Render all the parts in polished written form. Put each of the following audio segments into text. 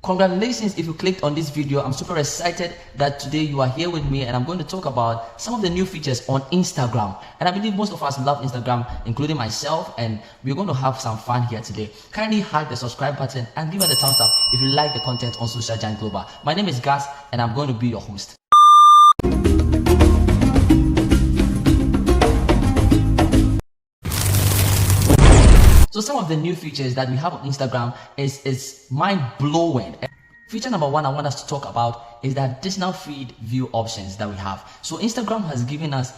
Congratulations if you clicked on this video. I'm super excited that today you are here with me, and I'm going to talk about some of the new features on Instagram. And I believe most of us love Instagram, including myself, and we're going to have some fun here today. Kindly hit the subscribe button and give us a thumbs up if you like the content on Social Giant Global. My name is Gas, and I'm going to be your host. So some of the new features that we have on Instagram is mind-blowing. Feature number one I want us to talk about is the additional feed view options that we have. So Instagram has given us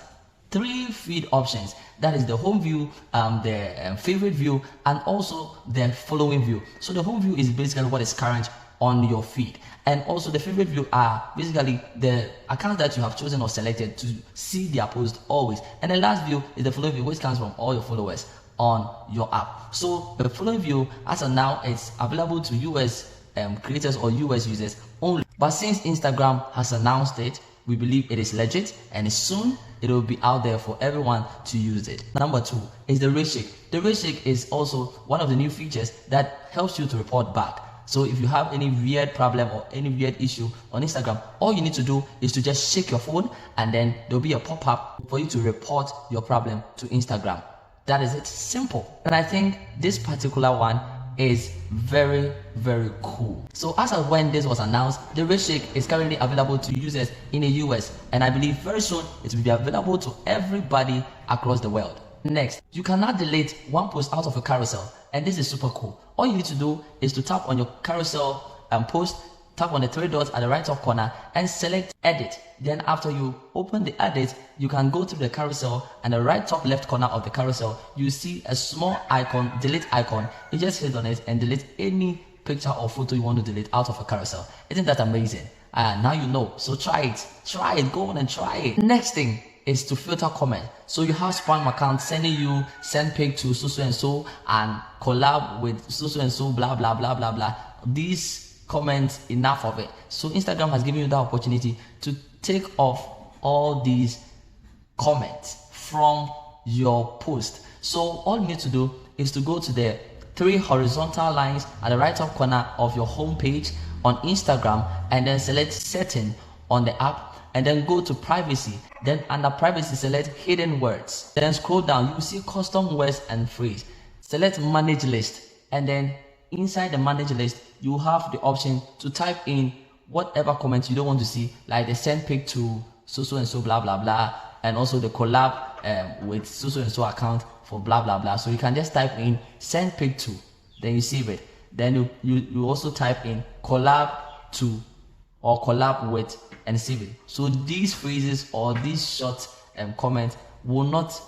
3 feed options. That is the home view, the favorite view, and also the following view. So the home view is basically what is current on your feed, and also the favorite view are basically the accounts that you have chosen or selected to see their post always, and the last view is the following view, which comes from all your followers on your app. So the following view, as of now, it's available to US creators or US users only, but since Instagram has announced it, we believe it is legit, and soon it will be out there for everyone to use it. Number 2 is the rate shake. The rate shake is also one of the new features that helps you to report back. So if you have any weird problem or any weird issue on Instagram, all you need to do is to just shake your phone, and then there'll be a pop-up for you to report your problem to Instagram. That is it, simple. And I think this particular one is very, very cool. So as of when this was announced, the rate shake is currently available to users in the US, and I believe very soon it will be available to everybody across the world. Next, you cannot delete one post out of a carousel, and this is super cool. All you need to do is to tap on your carousel post, tap on the 3 dots at the right top corner and select edit. Then after you open the edit, you can go to the carousel, and the right top left corner of the carousel, you see a small icon, delete icon. You just hit on it and delete any picture or photo you want to delete out of a carousel. Isn't that amazing? Now you know, so try it, go on and try it. Next thing is to filter comment. So you have spam accounts sending you send pic to so and so and collab with so and so, blah blah blah blah blah. These comments, enough of it. So Instagram has given you the opportunity to take off all these comments from your post. So all you need to do is to go to the 3 horizontal lines at the right top corner of your home page on Instagram, and then select setting on the app, and then go to privacy. Then under privacy, select hidden words. Then scroll down, you will see custom words and phrase. Select manage list, and then inside the manage list, you have the option to type in whatever comments you don't want to see, like the send pic to so and so blah blah blah, and also the collab with so and so account for blah blah blah. So you can just type in send pic to, then you save it. Then you also type in collab to or collab with and save it. So these phrases or these short comments will not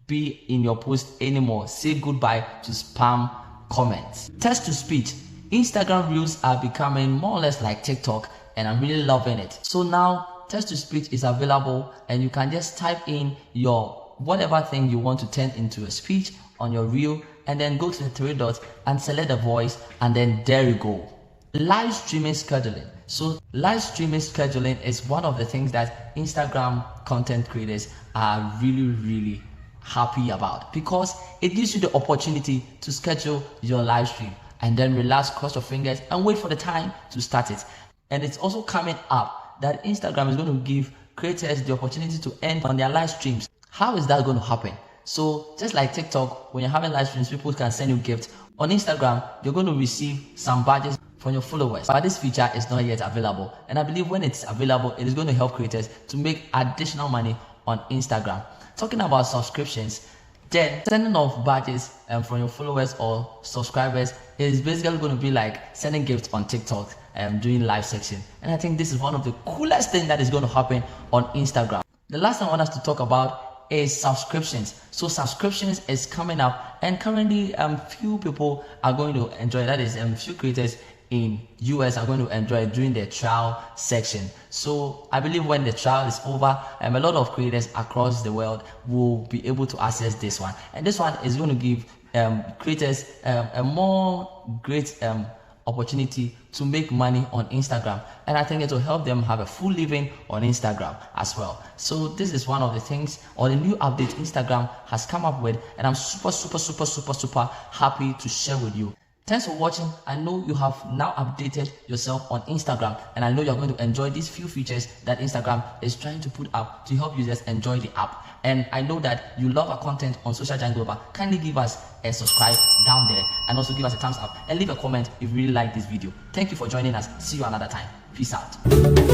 be in your post anymore. Say goodbye to spam comments. Text to speech. Instagram Reels are becoming more or less like TikTok, and I'm really loving it. So now text to speech is available, and you can just type in your whatever thing you want to turn into a speech on your reel, and then go to the 3 dots and select the voice, and then there you go. Live streaming scheduling. So live streaming scheduling is one of the things that Instagram content creators are really happy about, because it gives you the opportunity to schedule your live stream and then relax, cross your fingers and wait for the time to start it. And it's also coming up that Instagram is going to give creators the opportunity to earn on their live streams. How is that going to happen? So just like TikTok, when you're having live streams, people can send you gifts. On Instagram, you're going to receive some badges from your followers, but this feature is not yet available, and I believe when it's available, it is going to help creators to make additional money on Instagram. Talking about subscriptions, then sending off badges from your followers or subscribers is basically going to be like sending gifts on TikTok and doing live section, and I think this is one of the coolest things that is going to happen on Instagram. The last thing I want us to talk about is subscriptions. So subscriptions is coming up, and currently few people are going to enjoy that. Is few creators in US are going to enjoy during the trial section. So I believe when the trial is over, a lot of creators across the world will be able to access this one, and this one is going to give creators a more great opportunity to make money on Instagram, and I think it will help them have a full living on Instagram as well. So this is one of the things, or the new update Instagram has come up with, and I'm super happy to share with you. Thanks for watching. I know you have now updated yourself on Instagram, and I know you're going to enjoy these few features that Instagram is trying to put up to help users enjoy the app. And I know that you love our content on Social Giant Global. Kindly give us a subscribe down there, and also give us a thumbs up and leave a comment if you really like this video. Thank you for joining us. See you another time. Peace out.